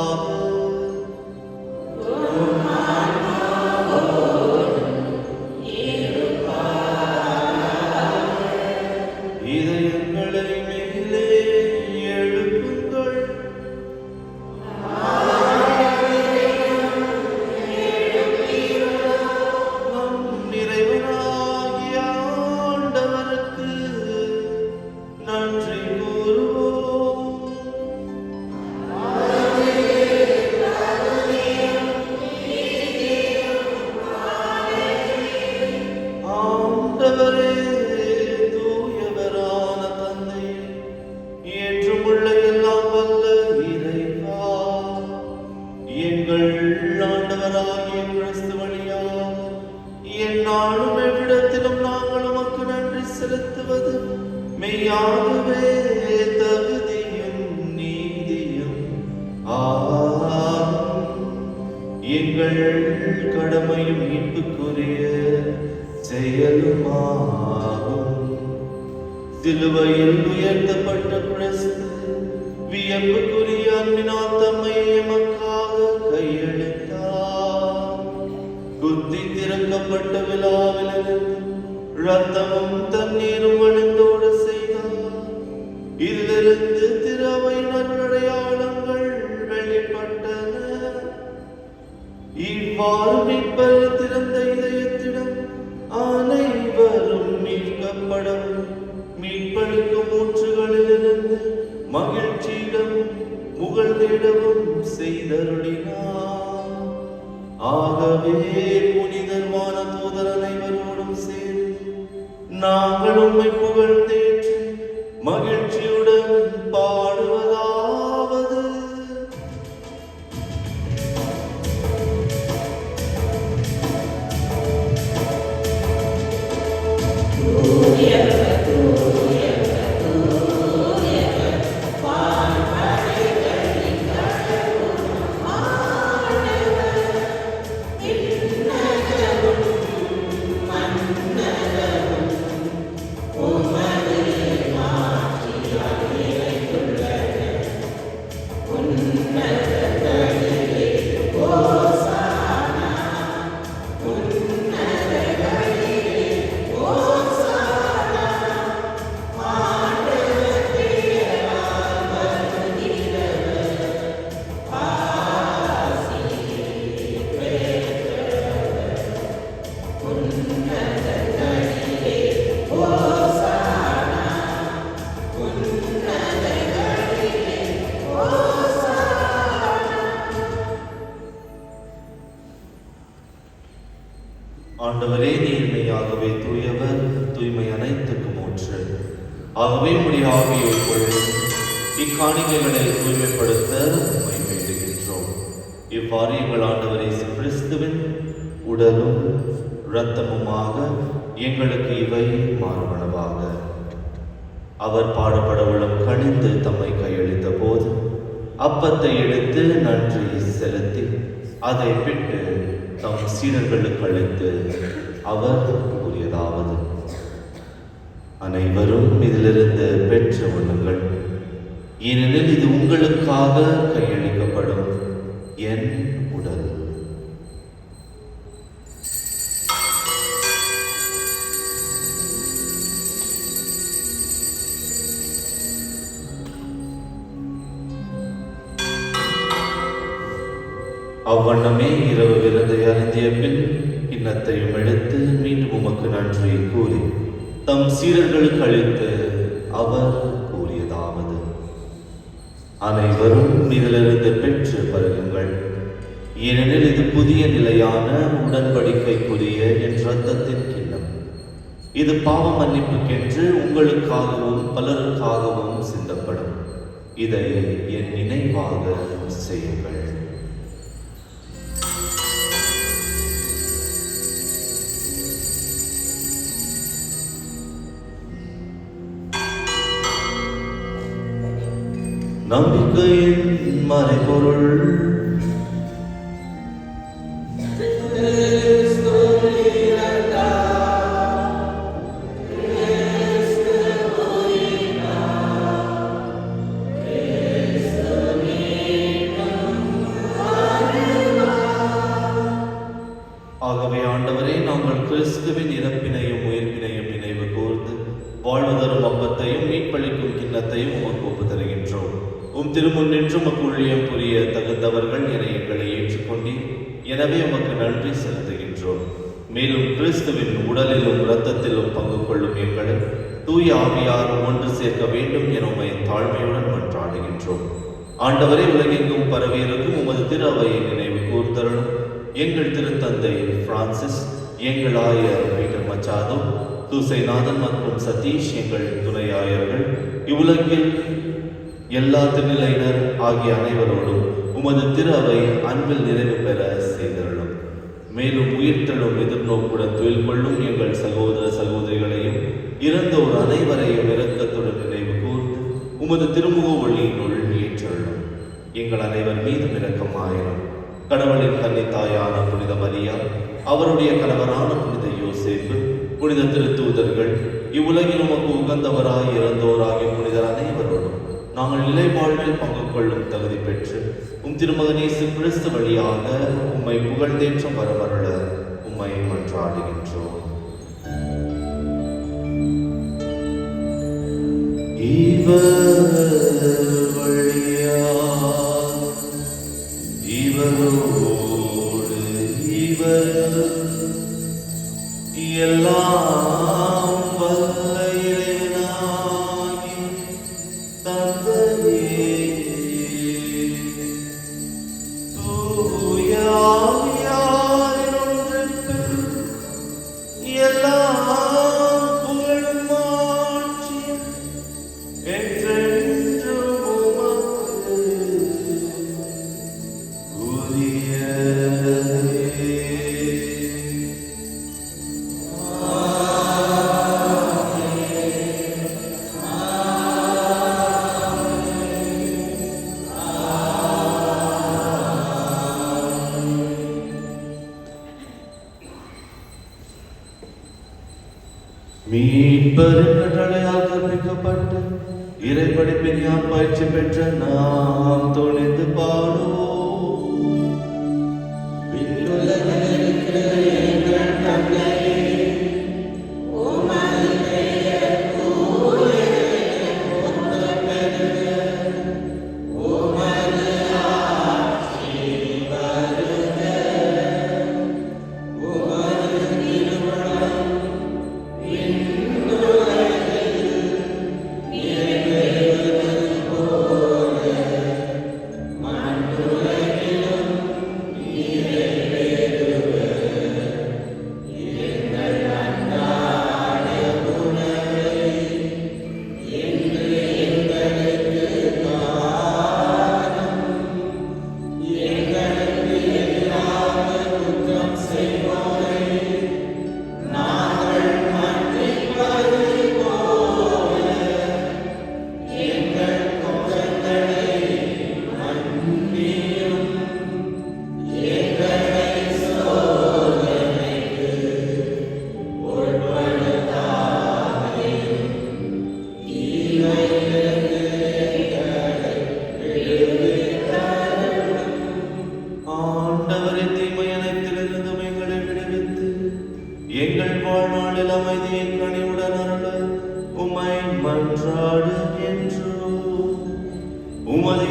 இதயங்களை மேலே எழுப்புங்கள். நம் இறைவனாகிய ஆண்டவருக்கு நன்றி கூறுவோம். ஆண்டவரே, தூயவரான தந்தையே, என்றுமுள்ள எல்லாம் வல்ல இறைவா, எங்கள் ஆண்டவராகிய கிறிஸ்து வழியாக எந்நாளும் எவ்விடத்திலும் நாங்கள் உமக்கு நன்றி செலுத்துவது மெய்யாகவே தகுதியும் நீதியும் ஆகும். எங்கள் கடமையும் மீட்புக்குரிய செயலுமாகும். சிலுவையில் உயர்த்தப்பட்ட கிறிஸ்து வியப்புக்குரிய அன்பினால் தம்மை எமக்காக கையளித்தார். குத்தி திறக்கப்பட்ட விழாவிலிருந்து இரத்தமும் தண்ணீரும் வழிந்தோட செய்தார். இதிலிருந்து திறவையினர் அடையாளங்கள் வெளிப்பட்டன. இவ்வாறு மீட்பர் திறந்த இதயத்திடம் அனைவரும் மீட்கப்படவும் மீட்பளிக்கும் ஊற்றுகளிலிருந்து மகிழ்ச்சியிடம் புகழ்ந்திடவும் செய்தருளினார். ஆகவே புனிதர்வான தூதர் அனைவரோடும் சேர்ந்து நாங்கள் உம்மை புகழ்ந்தேற்று மகிழ்ச்சியுடன் பாடுவதாவது. ஆண்டவரே, நீர்மையாகவே தூயவர், தூய்மை அனைத்துக்கும் ஊற்று. ஆகவே உம்முடைய ஆவியை கொள்ளும் இக்காணிக்கைகளை தூய்மைப்படுத்த உம்மை வேண்டுகின்றோம். இவ்வாறு எங்கள் ஆண்டவர் இயேசு கிறிஸ்துவின் உடலும் இரத்தமுமாக எங்களுக்கு இவை மாறுபனவாக. அவர் பாடுபட உள்ளம் கணிந்து தம்மை கையளித்த போது அப்பத்தை எடுத்து நன்றி செலுத்தி அதை பிட்டு தம் சீடர்களுக்கு அளித்து அவர் கூறியதாவது: அனைவரும் இதிலிருந்து பெற்று உண்ணுங்கள், ஏனெனில் இது உங்களுக்காக கையளிக்கப்படும் என் உடல். அவ்வண்ணமே இரவு விருந்தை அருந்திய பின் கிண்ணத்தையும் எடுத்து மீண்டும் உமக்கு நன்றி கூறி தம் சீடர்களுக்கு அளித்து அவர் கூறியதாவது: அனைவரும் இதிலிருந்து பெற்று பருகுங்கள், ஏனெனில் இது புதிய நிலையான உடன்படிக்கைக்குரிய என் இரத்தத்தின் கிண்ணம். இது பாவ மன்னிப்புக்கென்று உங்களுக்காகவும் பலருக்காகவும் சிந்தப்படும். இதை என் நினைவாக செய்யுங்கள். நம்பிக்கையின் மறைபொருள். ஆகவே ஆண்டவரே, நாங்கள் கிறிஸ்துவின் இறப்பினையும் உயிர்ப்பினையும் நினைவு கூர்ந்து வாழ்வு தரும் அப்பத்தையும் மீட்பளிக்கும் கிண்ணத்தையும் உமக்கு ஒப்பு தருகின்றோம். உம் திருமுன் நின்று உமக்கு ஊழியம் புரிய தகுந்தவர்கள் என எங்களை ஏற்றுக்கொண்டீர். எனவே உமக்கு நன்றி செலுத்துகின்றோம். மேலும் கிறிஸ்துவின் உடலிலும் இரத்தத்திலும் பங்கு கொள்ளும் எங்களை தூய ஆவியார் ஒன்று சேர்க்க வேண்டும் என உம்மை தாழ்மையுடன் மன்றாடுகின்றோம். ஆண்டவரே, உலகெங்கும் பரவியிருக்கும் உமது திரு அவையை நினைவு கூர்ந்தருளும். எங்கள் திருத்தந்தை பிரான்சிஸ், எங்கள் ஆயர் பீட்டர் மச்சாதோ, தூசைநாதன் மற்றும் சதீஷ் எங்கள் துணை ஆயர்கள், இவ்வுலகில் எல்லா திருநிலையினர் ஆகிய அனைவரோடும் உமது திரு அவை அன்பில் நிறைவு பெற செய்தருளும். மேலும் உயிர்த்தெழும் எதிர்நோக்குடன் துயில் கொள்ளும் எங்கள் சகோதர சகோதரிகளையும் இறந்தோர் அனைவரையும் இரக்கத்துடன் நினைவு கூர்ந்து உமது திருமுக ஒளியினுள் ஏற்றருளும். எங்கள் அனைவர் மீதும் இரக்கமாயிரும். கடவுளின் கன்னித்தாயான புனித மரியா, அவருடைய கணவரான புனித யோசேப்பு, புனித திருத்தூதர்கள், இவ்வுலகில் உமக்கு உகந்தவராய் இறந்தோராகிய புனிதர் அனைவரோடும் நாங்கள் நிலை வாழ்வில் பங்கு கொள்ளும் தகுதி பெற்று உம் திருமகன் இயேசு கிறிஸ்து வழியாக உம்மை புகழ்ந்தேற்றம் வரமருள உம்மை மன்றாடுகின்றோம். இவரோடு இவர் எல்லாம் வல்ல இறைவனாகிய தந்தையே, தூய ஆவியாரின் ஒன்றிப்பில் எல்லா புகழும் மாட்சியும் என்றென்றும் உமக்கு உரியதே. மீட்பரின் கட்டளையால் கற்பிக்கப்பட்டு இறைப்படிப்பின் யான் பயிற்சி பெற்ற நாம் துணிந்து பாடுவோம். Yeah.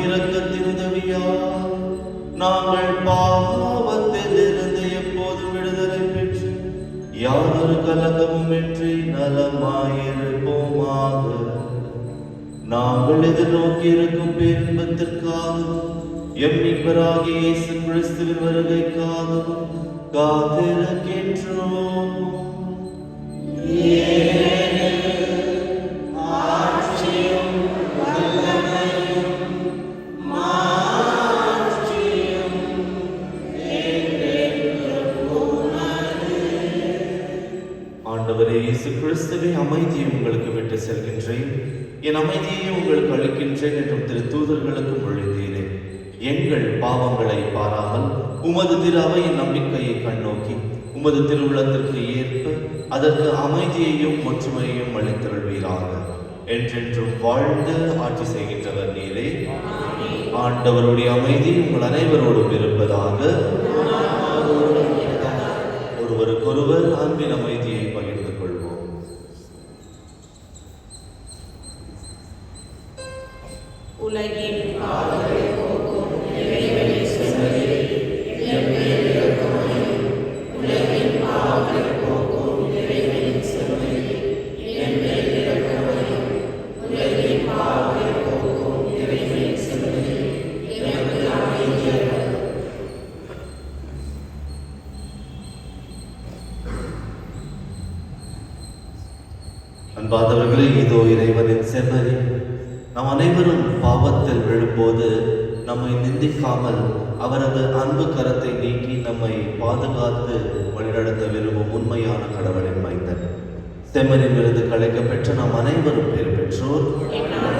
இரக்கத்தின் உதவியால் நாங்கள் பாவத்தில் இருந்து எப்போதும் விடுதலை பெற்று யாரொரு கலக்கமும் இன்றி நலமாயிருப்போமாக. நாங்கள் எதிர்நோக்கி இருக்கும் பேரின்பத்திற்காகவும் எம் மீட்பராகிய இயேசு கிறிஸ்துவின் வருகைக்காகவும் காத்திருக்கின்றோம். ஆண்டவரே இயேசு கிறிஸ்துவே, அமைதியை உங்களுக்கு விட்டு செல்கின்றேன், என் அமைதியை உங்களுக்கு அளிக்கின்றேன் என்றும் திரு தூதர்களுக்கு மொழிந்தீரே. எங்கள் பாவங்களை பாராமல் உமது திரு அவையின் நம்பிக்கையை கண்ணோக்கி உமது திருவுள்ளத்திற்கு ஏற்ப அதற்கு அமைதியையும் ஒற்றுமையையும் அளித்தருள்வீராக. என்றென்றும் வாழ்ந்து ஆட்சி செய்கின்றவர் நீரே. ஆண்டவருடைய அமைதி உங்கள் அனைவரோடும் இருப்பதாக. ஒருவருக்கொருவர் அன்பின் அமைதியை பகிர்ந்து கொள்வோம். உலகின் பாவங்களை போக்கும் இறைவனை சுமந்து என் மேல் இரக்கமாயிரும். உலகின் பாவங்களை போக்கும் இறைவனை சுமந்து என் மேல் இரக்கமாயிரும். உலகின் பாவங்களை போக்கும் இறைவனை சுமந்து எனக்கு அமைதியாயிரும். அன்பாதவர்களே, இதோ இறைவனின் செம்மறி. நாம் அனைவரும் பாவத்தில் விழும்போது நம்மை நிந்திக்காமல் அவரது அன்பு கரத்தை நீக்கி நம்மை பாதுகாத்து வழிநடத்த விரும்பும் உண்மையான கடவுளின் மைந்தன். செம்மறின் விருது கலைக்க பெற்ற நாம் அனைவரும் பேர் பெற்றோர். நான்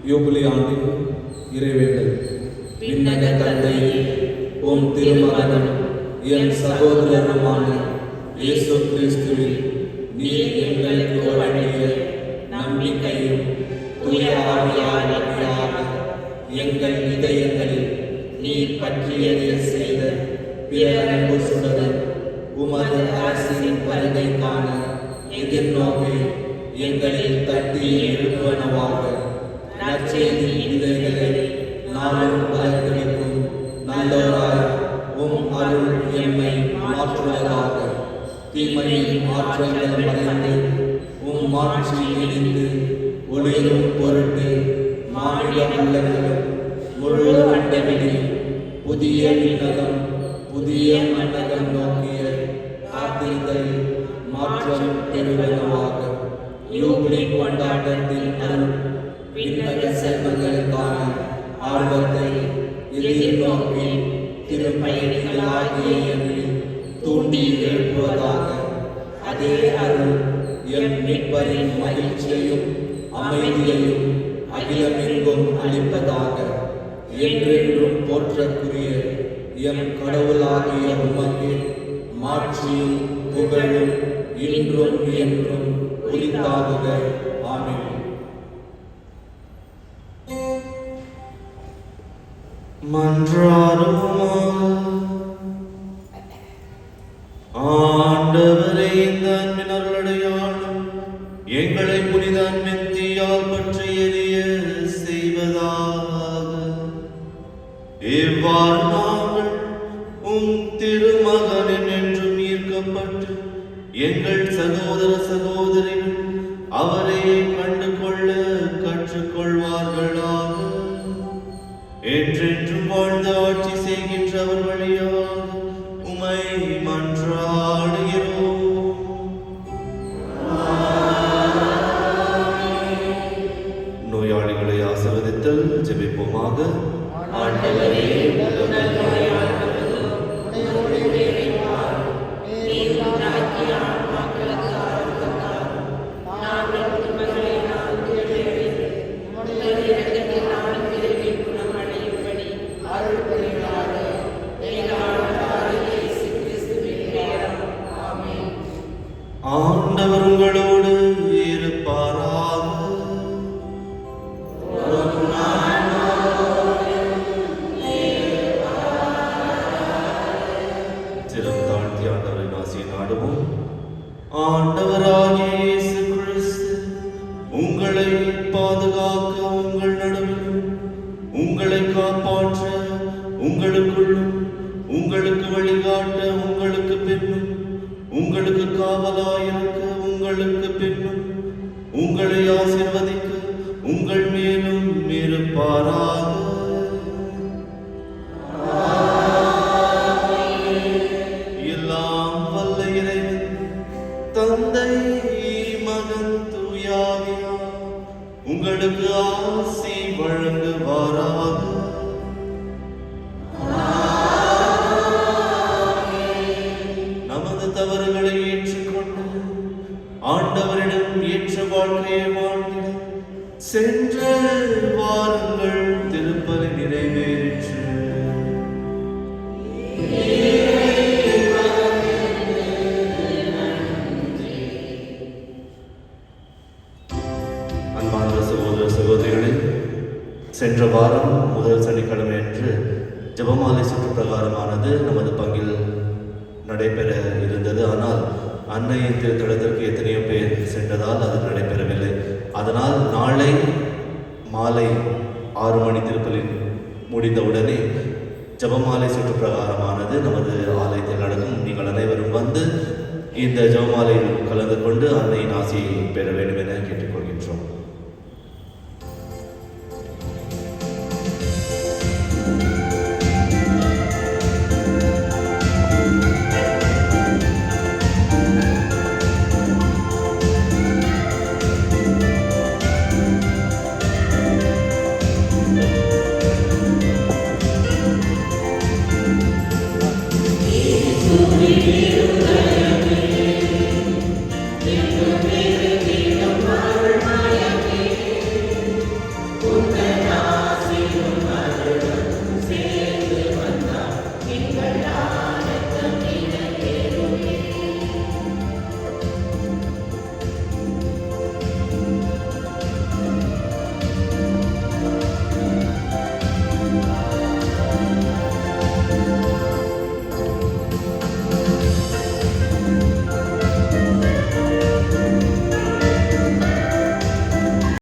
யூபிலி ஆண்டின் இறைவேண்டல். விண்ணக தந்தையே, உம் திருமகனும் என் சகோதரருமான இயேசு கிறிஸ்துவில் நீர் எங்களுக்கு வழங்கிய நம்பிக்கையும் தூய ஆவியார் வழியாக எங்கள் இதயங்களில் நீர் பற்றியறிய செய்த பேரன்பு சுடரும் உமது அரசின் வருகைக்கான எதிர்நோக்கை எங்களில் தட்டி எழுப்புவனவாக நற்செய்தி விதைகளை நாளும் வளர்த்தெடுக்கும் நல்லோராய் உம் அருள் எம்மை மாற்றுவதாக. தீமையின் ஆற்றல்கள் மறைந்து உம் மாற்றி இணைந்து ஒளிரும் பொருட்டு மாநில உள்ளங்களும் முழு அண்டவெளியும் புதிய விண்ணகம் புதிய மண்டகம் நோக்கிய காத்திருத்தல் மாற்றம் பெறுவனவாக. யூபிலி கொண்டாட்டத்தின் அருள் விண்ணக செல்வங்களுக்கான ஆர்வத்தை எதிர்நோக்கி திருப்பயணிகளாகிய எம்மில் தூண்டி எழுப்புவதாக. அதே அருள் எம் மீட்பரின் மகிழ்ச்சியையும் அமைதியையும் அகிலமெங்கும் அளிப்பதாக. என்றென்றும் போற்றக்குரிய எம் கடவுளாகிய உமக்கு மாட்சியும் புகழும் இன்றும் என்றும் உரித்தாகுக. ஆமென். ஆண்டவரே, இந்த அன்பின் அருளடையாளம் எங்களை புனித அன்பின் தீயால் பற்றி எரிய செய்வதாக. இவ்வாறு நாங்கள் உம் திருமகனின் என்றும் ஈர்க்கப்பட்டு எங்கள் சகோதர சகோதரிகள் அவரை கண்டு கொள்ள கற்றுக்கொள்வார்களாக. என்றென்றும் வாழ்ந்து ஆட்சி செய்கின்றவர் வழியாக உமை மன்றாடுகிறோம். நோயாளிகளை ஆசீர்வதித்தல். ஜெபிப்போமாக. ஆண்டவர் உங்களோடு இருப்பாராக. சிரம் தாழ்த்தி ஆண்டவரின் ஆசியை நாடுவோம். ஆண்டவராகிய இயேசு கிறிஸ்து உங்களை பாதுகாக்க உங்கள் நடுவில் உங்களை காப்பாற்ற உங்களுக்குள்ளும் உங்களுக்கு வழிகாட்ட உங்களுக்கு பின்னும் உங்களுக்கு காவலாயிருக்க உங்களுக்கு பின்னும் உங்களை ஆசீர்வதிக்க உங்கள் மேலும் இருப்பாராக. எல்லாம் வல்ல இறைவன் தந்தை மகன் தூயாவியார் உங்களுக்கு ஆசி வழங்குவாராக. நமது தவறுகளை ஏற்றுக்கொண்டு ஆண்டவரிடம் ஏற்ற வாழ்க்கையை வாழ்ந்திட சென்ற வாருங்கள். திருப்பலி நிறைவேறிற்று. அன்பான சகோதர சகோதரிகளே, சென்ற வாரம் முதல் சனிக்கிழமை அன்று ஜெபமாலை சுற்றுப்பிரகாரமானது நமது பங்கில் நடைபெற இருந்தது. ஆனால் அன்னையின் திருத்தலத்திற்கு எத்தனையோ பேர் சென்றதால் அது நடைபெறவில்லை. அதனால் நாளை மாலை 6 மணி திருப்பலி முடிந்தவுடனே ஜெபமாலை சுற்றுப்பிரகாரமானது நமது ஆலயத்தில் நடக்கும். நீங்கள் அனைவரும் வந்து இந்த ஜெபமாலையில் கலந்து கொண்டு அன்னையின் ஆசியை பெற வேண்டும் என கேட்டுக்கொள்கின்றோம். Amen. எங்கள்